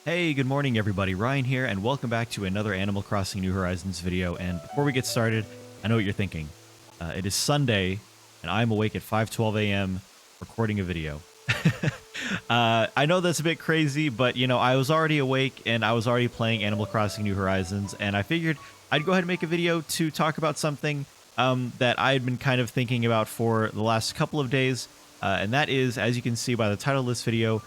Hey, good morning everybody. Ryan here, and welcome back to another Animal Crossing New Horizons video. And before we get started, I know what you're thinking. It is Sunday, and I'm awake at 5:12 a.m. recording a video. I know that's a bit crazy, but I was already awake and I was already playing Animal Crossing New Horizons, and I figured I'd go ahead and make a video to talk about something that I had been kind of thinking about for the last couple of days, and that is, as you can see by the title of this video,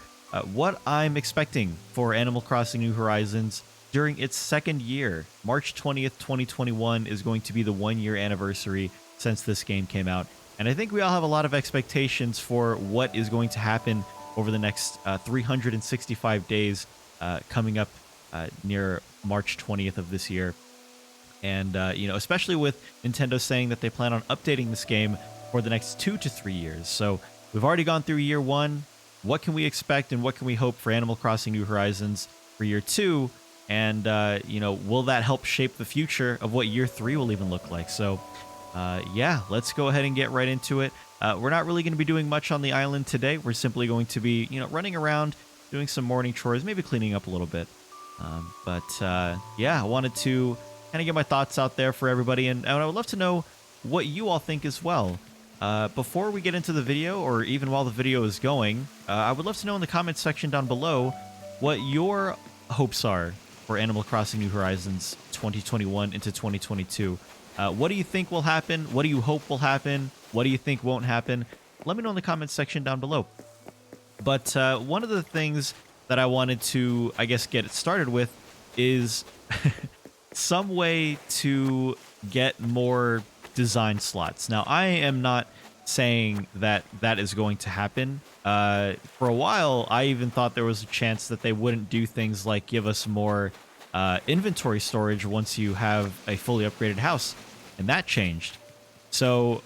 what I'm expecting for Animal Crossing New Horizons during its second year. March 20th, 2021 is going to be the 1-year anniversary since this game came out. And I think we all have a lot of expectations for what is going to happen over the next 365 days coming up near March 20th of this year. And, especially with Nintendo saying that they plan on updating this game for the next 2 to 3 years. So we've already gone through year one. What can we expect and what can we hope for Animal Crossing New Horizons for year 2? And, will that help shape the future of what year 3 will even look like? So, yeah, let's go ahead and get right into it. We're not really going to be doing much on the island today. We're simply going to be, running around, doing some morning chores, maybe cleaning up a little bit. Yeah, I wanted to kind of get my thoughts out there for everybody. And I would love to know what you all think as well. Before we get into the video, or even while the video is going, I would love to know in the comments section down below what your hopes are for Animal Crossing New Horizons 2021 into 2022. What do you think will happen? What do you hope will happen? What do you think won't happen? Let me know in the comments section down below. But one of the things that I wanted to, I guess, get it started with is some way to get more design slots. Now, I am not saying that that is going to happen. For a while, I even thought there was a chance that they wouldn't do things like give us more inventory storage once you have a fully upgraded house, and that changed. So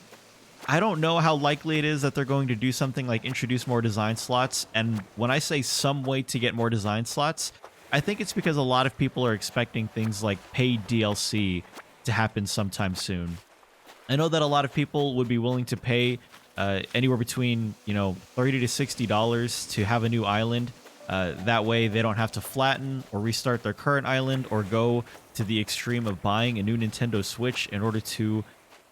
I don't know how likely it is that they're going to do something like introduce more design slots. And when I say some way to get more design slots, I think it's because a lot of people are expecting things like paid DLC to happen sometime soon. I know that a lot of people would be willing to pay anywhere between, $30 to $60 to have a new island. That way they don't have to flatten or restart their current island or go to the extreme of buying a new Nintendo Switch in order to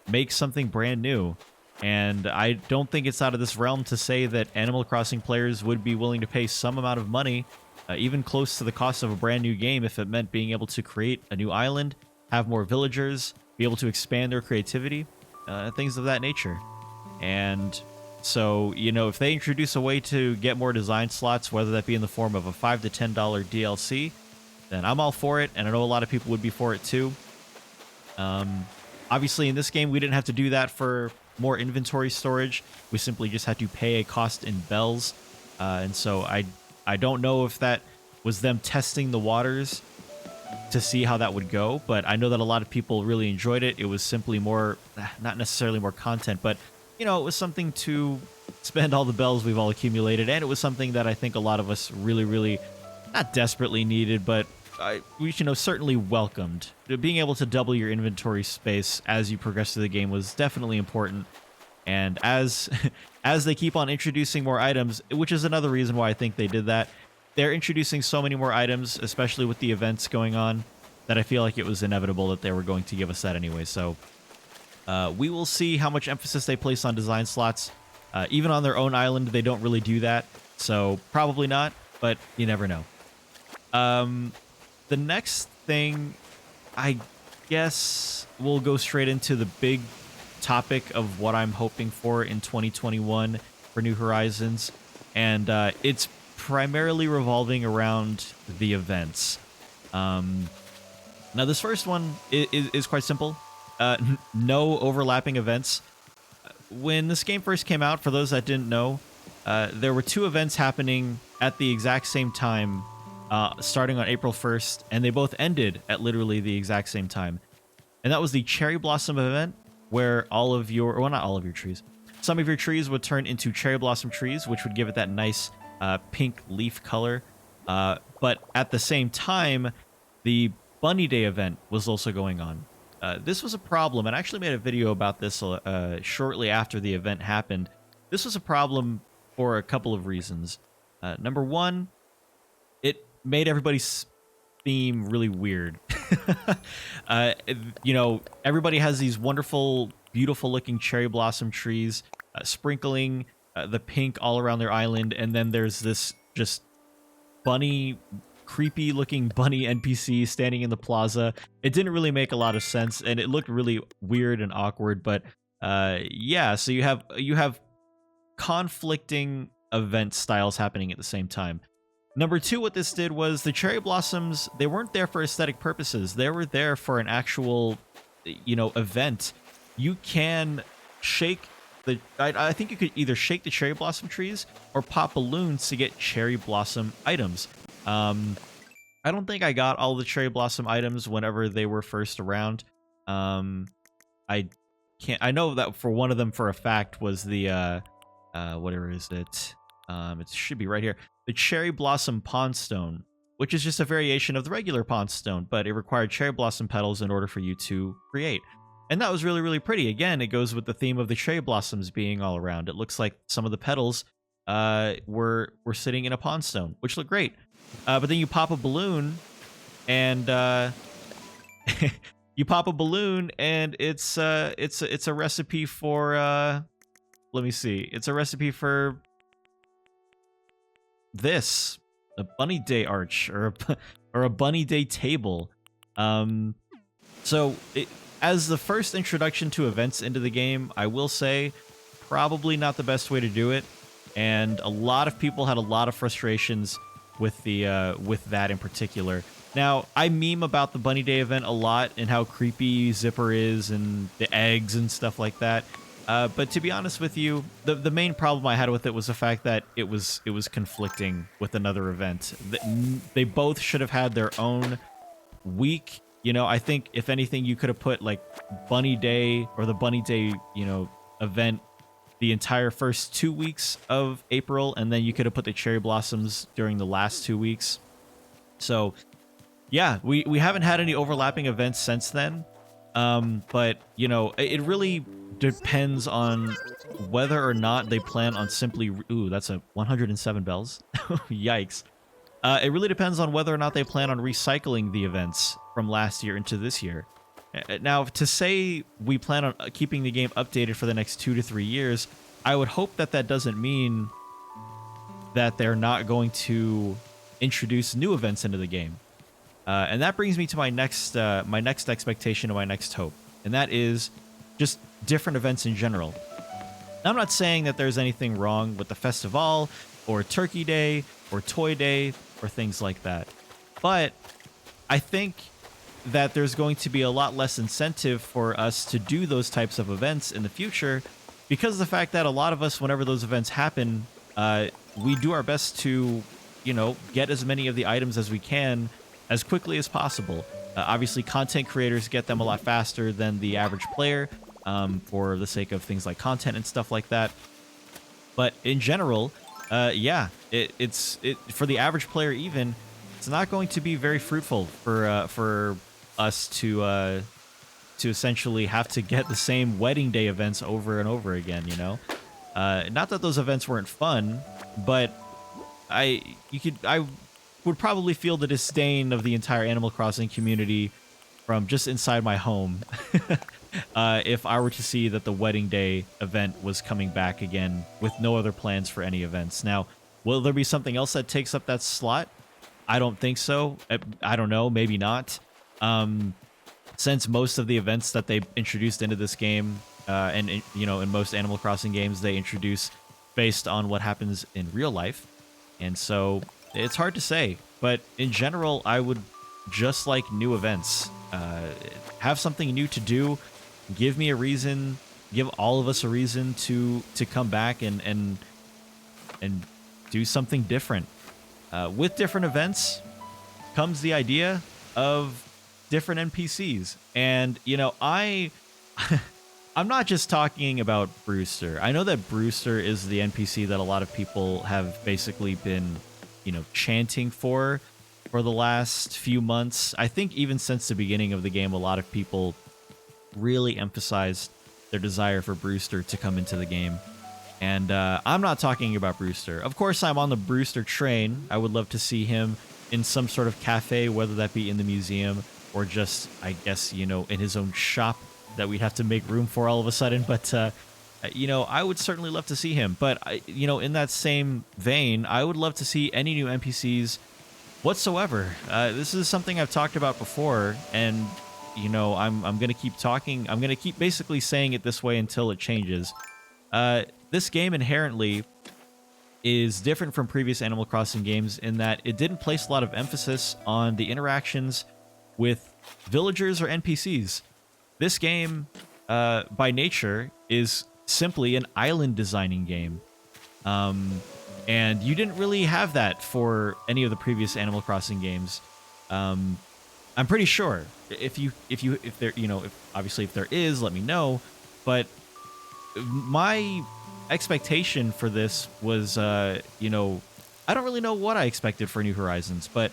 make something brand new. And I don't think it's out of this realm to say that Animal Crossing players would be willing to pay some amount of money, even close to the cost of a brand new game, if it meant being able to create a new island, have more villagers, be able to expand their creativity, things of that nature. And so, if they introduce a way to get more design slots, whether that be in the form of a $5 to $10 DLC, then I'm all for it, and I know a lot of people would be for it too. Obviously, in this game, we didn't have to do that for more inventory storage. We simply just had to pay a cost in bells. And so I don't know if that was them testing the waters to see how that would go, but I know that a lot of people really enjoyed it. It was simply more, not necessarily more content, but it was something to spend all the bells we've all accumulated, and it was something that I think a lot of us really not desperately needed, but we certainly welcomed. Being able to double your inventory space as you progress through the game was definitely important. And as they keep on introducing more items, which is another reason why I think they did that, they're introducing so many more items, especially with the events going on, that I feel like it was inevitable that they were going to give us that anyway. So we will see how much emphasis they place on design slots. Even on their own island, they don't really do that. So probably not, but you never know. The next thing, I guess we'll go straight into the big topic of what I'm hoping for in 2021 for New Horizons. And it's primarily revolving around the events. Now, this first one is quite simple. No overlapping events. When this game first came out, for those that didn't know, there were 2 events happening at the exact same time, starting on April 1st, and they both ended at literally the exact same time. And that was the Cherry Blossom event, where all of your, well, not all of your trees, some of your trees would turn into cherry blossom trees, which would give it that nice pink leaf color. But at the same time, the Bunny Day event was also going on. This was a problem, and I actually made a video about this shortly after the event happened. This was a problem for a couple of reasons. Number one, it made everybody's theme really weird. uh, you know, everybody has these wonderful, beautiful looking cherry blossom trees sprinkling the pink all around their island, and then there's this just bunny, creepy looking bunny NPC standing in the plaza. It didn't really make a lot of sense, and it looked really weird and awkward. But yeah, so you have conflicting event styles happening at the same time. Number two, what this did was the cherry blossoms, they weren't there for aesthetic purposes. They were there for an actual, you know, event. You can shake the, I think you could either shake the cherry blossom trees or pop balloons to get cherry blossom items. I don't think I got all the cherry blossom items whenever they were first around. I know that for one of them for a fact was the, whatever is it? It should be right here. The Cherry Blossom Pond Stone, which is just a variation of the regular Pond Stone, but it required cherry blossom petals in order for you to create. And that was really, really pretty. Again, it goes with the theme of the cherry blossoms being all around. It looks like some of the petals were sitting in a pond stone, which looked great. But then you pop a balloon, and you pop a balloon, and it's a recipe for let me see. It's a recipe for this, a bunny day arch or a bunny day table. So as the first introduction to events into the game, I will say probably not the best way to do it, and a lot of people had a lot of frustrations with the with that in particular. Now, I meme about the bunny day event a lot and how creepy Zipper is and the eggs and stuff like that. But to be honest with you, the main problem I had with it was the fact that it was conflicting with another event. They both should have had their own week. You know, I think if anything, you could have put like Bunny Day or the Bunny Day, you know, event the entire first 2 weeks of April, and then you could have put the cherry blossoms during the last 2 weeks. So yeah, we haven't had any overlapping events since then. But you know, it really depends on whether or not they plan on simply, ooh, that's a 107 bells. Yikes. It really depends on whether or not they plan on recycling the events from last year into this year. Now, to say we plan on keeping the game updated for the next 2 to 3 years, I would hope that that doesn't mean that they're not going to introduce new events into the game. And that brings me to my next expectation and my next hope, and that is just different events in general. Now, I'm not saying that there's anything wrong with the Festival or Turkey Day or Toy Day or things like that, but I think that there's going to be a lot less incentive for us to do those types of events in the future because of the fact that a lot of us, whenever those events happen, we do our best to, you know, get as many of the items as we can as quickly as possible. Obviously, content creators get them a lot faster than the average player for the sake of things like content and stuff like that. But in general, yeah, it's for the average player even, it's not going to be very fruitful for us to essentially have to get the same wedding day events over and over again. You know, not that those events weren't fun, but I would probably feel the disdain of the entire Animal Crossing community from just inside my home if I were to see that the wedding day event was coming back again with no other plans for any events. Now, will there be something else that takes up that slot? I don't think so. I don't know, maybe not. Since most of the events that they introduced into this game, and you know, in most Animal Crossing games, they introduce based on what happens in real life, and so it's hard to say. But in general, I would just like new events. Have something new to do. Give me a reason. Give all of us a reason to come back and do something different. With different events comes the idea of different NPCs. And, you know, I'm not just talking about Brewster. I know that Brewster is the NPC that a lot of people have basically been, you know, chanting for the last few months. I think even since the beginning of the game, a lot of people really emphasized their desire for Brewster to come into the game. And I'm not talking about Brewster. Of course, I'm on the Brewster train. I would love to see him in some sort of cafe, whether that be in the museum or just, I guess, you know, in his own shop that we'd have to make room for all of a sudden. But, you know, I would certainly love to see him. But, you know, in that same vein, I would love to see any new NPCs whatsoever. This is something I've talked about before, and, you know, I'm going to keep talking. I'm going to keep basically saying it this way until it changes. This game inherently is different from previous Animal Crossing games in that it didn't place a lot of emphasis on the interactions with villagers or NPCs. This game, by nature, is simply an island designing game. And you didn't really have that for any of the previous Animal Crossing games. I'm pretty sure. If there, you know, obviously if there is, let me know. But my expectation for this was, you know, I don't really know what I expected for New Horizons, but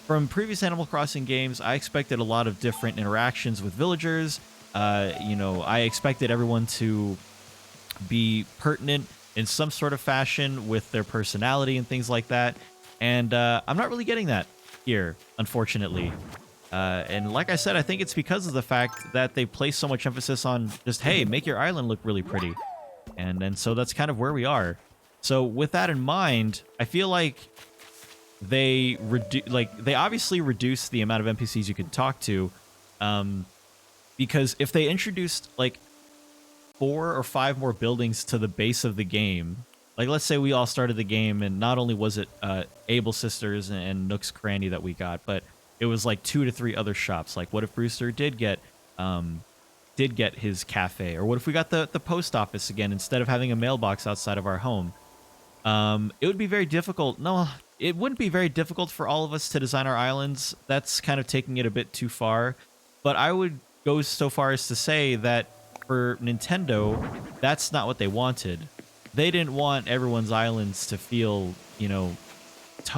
from previous Animal Crossing games, I expected a lot of different interactions with villagers. You know, I expected everyone to be pertinent in some sort of fashion with their personality and things like that. And I'm not really getting that here, unfortunately. And like I said, I think it's because of the fact that they place so much emphasis on just, hey, make your island look really pretty. And so that's kind of where we are. So with that in mind, I feel like they obviously reduced the amount of NPCs you could talk to, because if they introduced like 4 or 5 more buildings to the base of the game, like let's say we all started the game and not only was it Able Sisters and Nook's Cranny that we got, but it was like 2 to 3 other shops. Like what if Brewster did get his cafe, or what if we got the post office again instead of having a mailbox outside of our home? It would be very difficult. No, it wouldn't be very difficult for all of us to design our islands. That's kind of taking it a bit too far. But I would go so far as to say that for Nintendo, that's not what they wanted. They didn't want everyone's islands to feel, you know,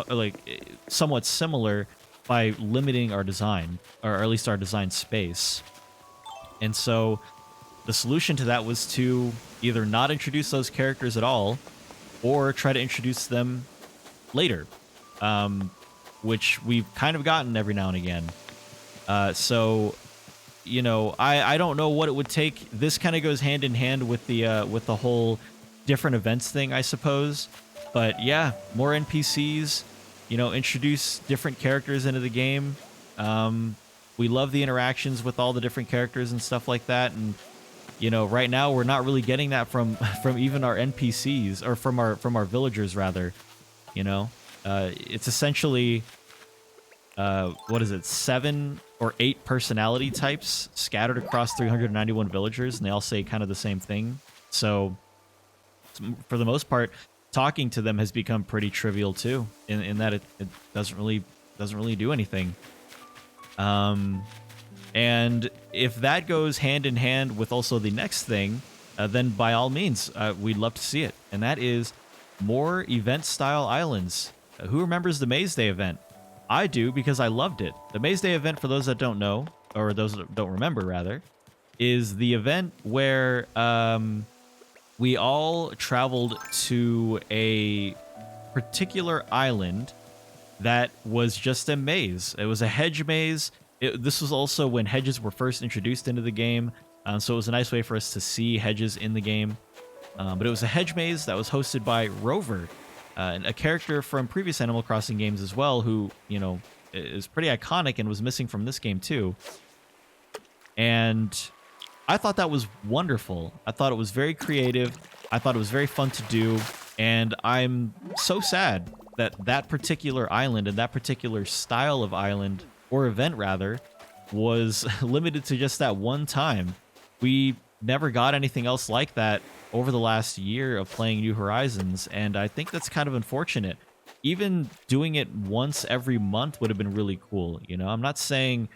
like somewhat similar by limiting our design, or at least our design space. And so the solution to that was to either not introduce those characters at all, or try to introduce them later, which we've kind of gotten every now and again. So, you know, I don't know what it would take. This kind of goes hand in hand with the whole different events thing, I suppose. But yeah, more NPCs, you know, introduce different characters into the game. We love the interactions with all the different characters and stuff like that. And, you know, right now we're not really getting that from even our NPCs, or from our villagers rather. You know, it's essentially, what is it, 7 or 8 personality types scattered across 391 villagers, and they all say kind of the same thing. So for the most part, talking to them has become pretty trivial too, in that it doesn't really do anything. And if that goes hand in hand with also the next thing, then by all means, we'd love to see it. And that is more event-style islands. Who remembers the Maze Day event? I do, because I loved it. The Maze Day event, for those that don't know, or those that don't remember, rather, is the event where we all traveled to a particular island that was just a maze. It was a hedge maze. This was also when hedges were first introduced into the game, so it was a nice way for us to see hedges in the game. But it was a hedge maze that was hosted by Rover, a character from previous Animal Crossing games as well, who, you know, is pretty iconic and was missing from this game too. And I thought that was wonderful. I thought it was very creative. I thought it was very fun to do. And I'm so sad that that particular island and that particular style of island, or event rather, was limited to just that one time. We never got anything else like that over the last year of playing New Horizons, and I think that's kind of unfortunate. Even doing it once every month would have been really cool. You know, I'm not saying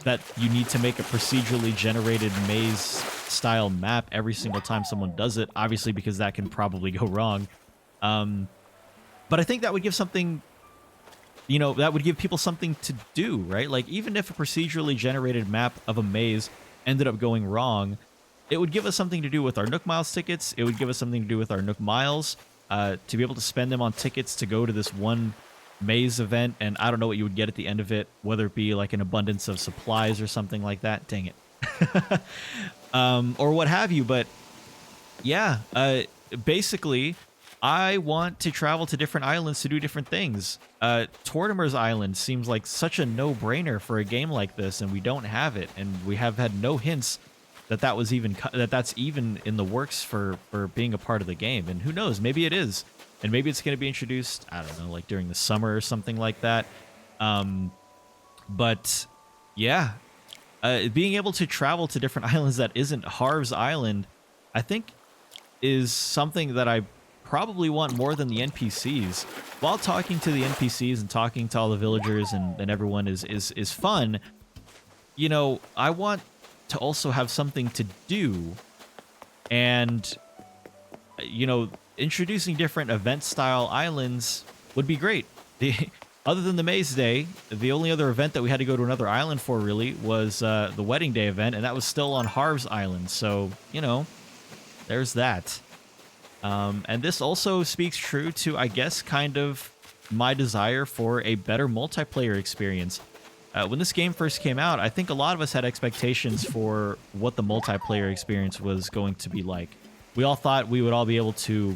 that you need to make a procedurally generated maze style map every single time someone does it, obviously, because that can probably go wrong. But I think that would give something, you know, that would give people something to do, right? Like, even if a procedurally generated map of a maze ended up going wrong, it would give us something to do with our Nook Miles tickets. It would give us something to do with our Nook Miles, to be able to spend them on tickets to go to this one maze event, and I don't know what you would get at the end of it, whether it be like an abundance of supplies or something like that. Dang it. Or what have you. But yeah, basically, I want to travel to different islands to do different things. Tortimer's Island seems like such a no-brainer for a game like this, and we don't have it, and we have had no hints that that's even in the works for being a part of the game. And who knows, maybe it is, and maybe it's going to be introduced, I don't know, like during the summer or something like that. But yeah, being able to travel to different islands that isn't Harv's Island, I think, is something that I probably want more than the NPCs. While talking to the NPCs and talking to all the villagers and everyone is fun, you know, I want to also have something to do. And, you know, introducing different event-style islands would be great. Other than the Maze Day, the only other event that we had to go to another island for, really, was the Wedding Day event, and that was still on Harv's Island. So, you know, there's that. And this also speaks true to, I guess, kind of my desire for a better multiplayer experience. When this game first came out, I think a lot of us had expectations for what the multiplayer experience was going to be like. We all thought we would all be able to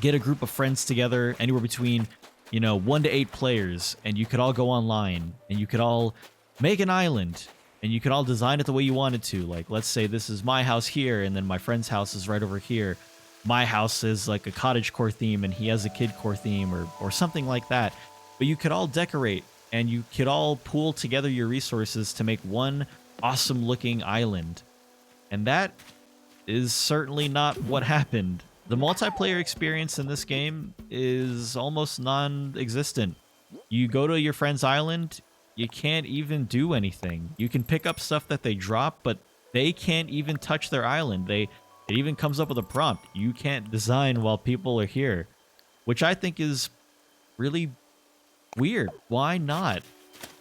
get a group of friends together, anywhere between, you know, 1 to 8 players, and you could all go online, and you could all make an island, and you could all design it the way you wanted to. Like, let's say this is my house here, and then my friend's house is right over here. My house is like a cottagecore theme, and he has a kidcore theme, or something like that. But you could all decorate, and you could all pool together your resources to make one awesome-looking island. And that is certainly not what happened. The multiplayer experience in this game is almost non-existent. You go to your friend's island, you can't even do anything. You can pick up stuff that they drop, but they can't even touch their island. It even comes up with a prompt. You can't design while people are here, which I think is really weird. Why not?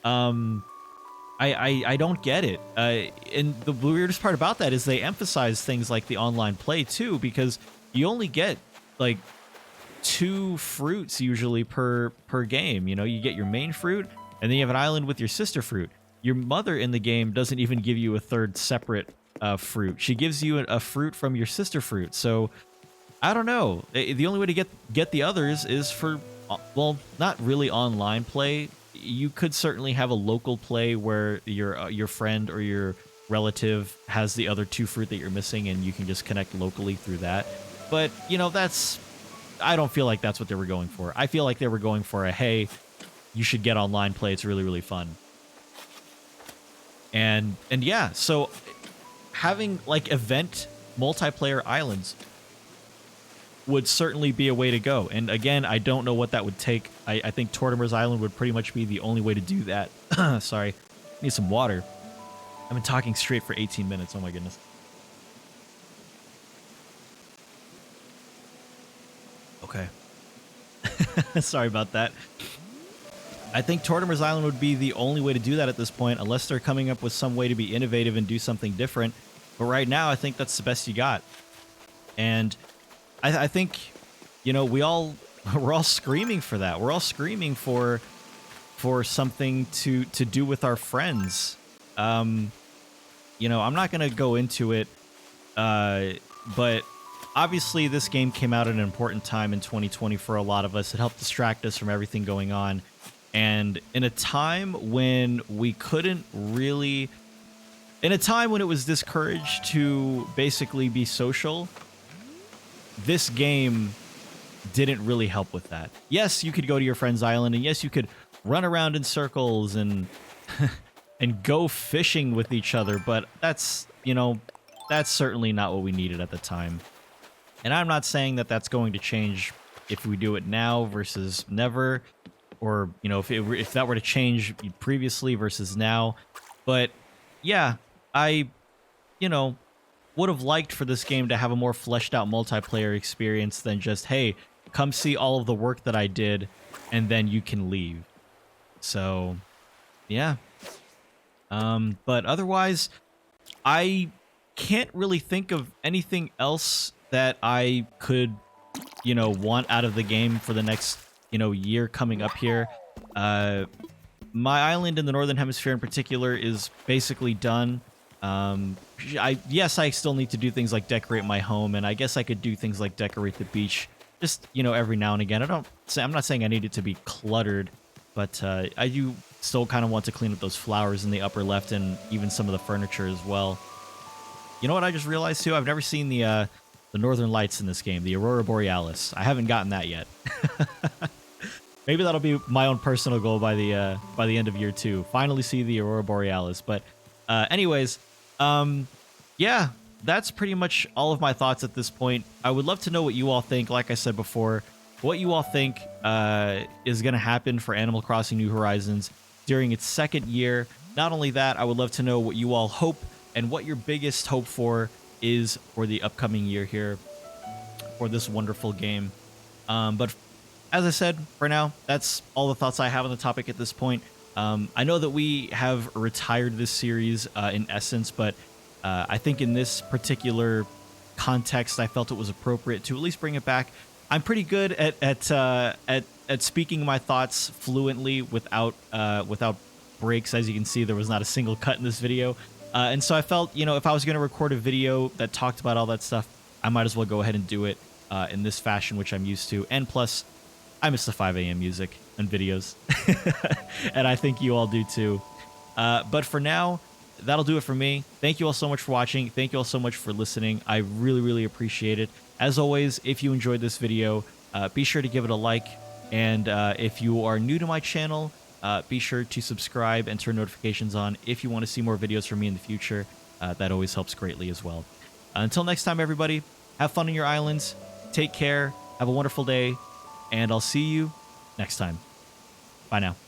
I don't get it. And the weirdest part about that is they emphasize things like the online play too, because you only get like 2 fruits usually per game. You know, you get your main fruit, and then you have an island with your sister fruit. Your mother in the game doesn't even give you a third separate fruit. She gives you a fruit from your sister fruit. So I don't know. The only way to get the others is for, well, not really online play. You could certainly have a local play where your friend or your relative has the other 2 fruit that you're missing, and you can just connect locally through that. But, you know, I don't feel like that's what they were going for. I feel like they were going for hey, you should get online play. It's really, really fun. And yeah, so having like event multiplayer islands would certainly be a way to go. And again, I don't know what that would take. I think Tortimer's Island would pretty much be the only way to do that. Sorry, need some water. I've been talking straight for 18 minutes. Oh my goodness. Okay. Sorry about that. I think Tortimer's Island would be the only way to do that at this point, unless they're coming up with some way to be innovative and do something different. But right now, I think that's the best you got. And I think, you know, we're all screaming for that. We're all screaming for something to do with our friends. You know, I'm not going to go into it, but obviously this game came out at an important time in 2020 for a lot of us. It helped distract us from everything going on. And in a time when we couldn't really... In a time when it was discouraged to basically be social, this game didn't really help with that. Yes, you could go to your friend's island, and yes, you could run around in circles and and go fishing with each other, but that's, you know, that's certainly not what we needed at the time. And I'm not saying that that's going to change if we do it now versus never, or, you know, if that were to change previously versus now. But yeah, I, you know, would have liked for this game to have a more fleshed out multiplayer experience than just, hey, come see all of the work that I did, and then you can leave. So, yeah. But otherwise, I can't really think of anything else that I could, you know, want out of the game for the next year coming up here. My island in the Northern Hemisphere in particular is basically done. Yes, I still need to do things like decorate my home, and I guess I could do things like decorate the beach just, every now and again. I'm not saying I need it to be cluttered, but I do still kind of want to clean up those flowers in the upper left and even some of the furniture as well. You know what I just realized too? I've never seen the Northern Lights in this game, the Aurora Borealis. I haven't gotten that yet. Maybe that'll be my own personal goal by the end of year 2. Finally see the Aurora Borealis. But anyways, yeah, that's pretty much all of my thoughts at this point. I would love to know what you all think. Like I said before, what you all think is going to happen for Animal Crossing New Horizons during its second year. Not only that, I would love to know what you all hope and what your biggest hope for is for the upcoming year here for this wonderful game. But as I said, for now, that's all the thoughts I have on the topic at this point. I know that we have retired this series in essence, but I think in this particular context, I felt it was appropriate to at least bring it back. I'm pretty good at speaking my thoughts fluently without breaks. As you can see, there was not a single cut in this video. And so I felt, if I was going to record a video that talked about all that stuff, I might as well go ahead and do it in this fashion, which I'm used to. And plus, I miss the 5 a.m. music and videos. And I think you all do too. But for now, that'll do it for me. Thank you all so much for watching. Thank you all so much for listening. I really, really appreciate it. As always, if you enjoyed this video, be sure to give it a like. And if you are new to my channel, be sure to subscribe and turn notifications on if you want to see more videos from me in the future. That always helps greatly as well. Until next time, everybody, have fun on your islands. Take care. Have a wonderful day. And I'll see you next time. Bye now.